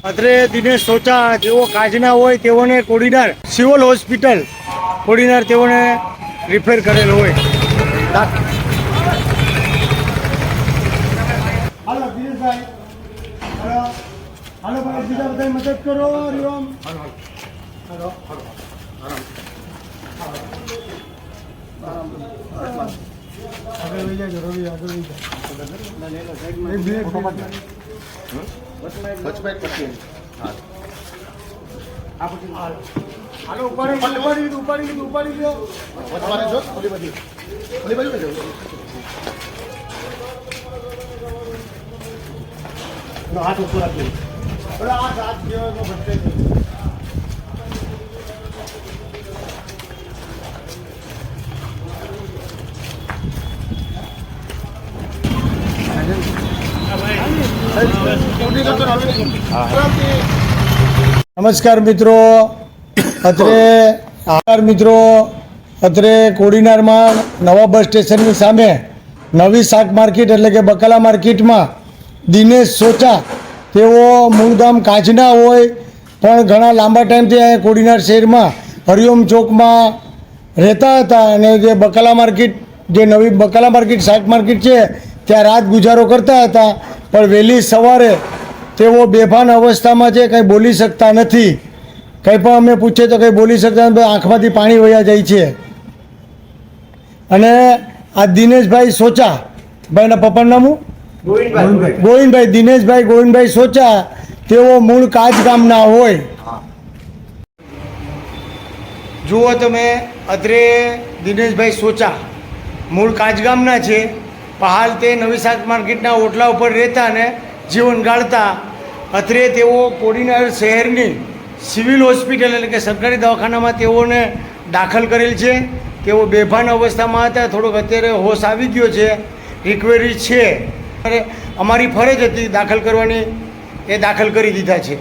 અત્રે દિનેશ સોચા જેઓ કાજના હોય તેઓને કોડીનાર સિવિલ હોસ્પિટલ કોડીનાર તેઓને રિફેર કરેલ હોય. હાલો દિનેશભાઈ, હાલો ભાઈ, બીજા બધા મદદ કરો. હરિઓમ. હાલો હાલો આગળ લઈ જાય રવિ, આગળ લઈ જાય. હાલો ઉપાડી દો. હાથ ઉપર આપી હાથ ભટકે. નમસ્કાર મિત્રો, અત્રે કોડીનારમાં નવા બસ સ્ટેશનની સામે નવી શાક માર્કેટ એટલે કે બકાલા માર્કેટમાં દિનેશ સોચા તેઓ મૂળગામ કાચના હોય પણ ઘણા લાંબા ટાઈમથી અહીંયા કોડીનાર શહેરમાં હરિઓમ ચોકમાં રહેતા હતા અને જે બકાલા માર્કેટ જે નવી બકાલા માર્કેટ શાક માર્કેટ છે ત્યાં રાત ગુજારો કરતા હતા. પણ વહેલી સવારે તેઓ બેભાન અવસ્થામાં છે, કંઈ બોલી શકતા નથી. કંઈ પણ અમે પૂછીએ તો કંઈ બોલી શકતા નથી, આંખમાંથી પાણી વહ્યા જાય છે. અને આ દિનેશભાઈ સોચા, ભાઈના પપ્પાનું નામ ગોવિંદભાઈ, દિનેશભાઈ ગોવિંદભાઈ સોચા તેઓ મૂળ કાજ ગામના હોય. જુઓ તમે, અત્રે દિનેશભાઈ સોચા મૂળ કાજ ગામના છે. હાલ તે નવી શાક માર્કેટના ઓટલા ઉપર રહેતા અને જીવન ગાળતા. અત્રે તેઓ કોડીનાર શહેરની સિવિલ હોસ્પિટલ એટલે કે સરકારી દવાખાનામાં તેઓને દાખલ કરેલ છે. તેઓ બેભાન અવસ્થામાં હતા, થોડોક અત્યારે હોશ આવી ગયો છે, રિકવરી છે. અમારી ફરજ હતી દાખલ કરવાની, એ દાખલ કરી દીધા છે.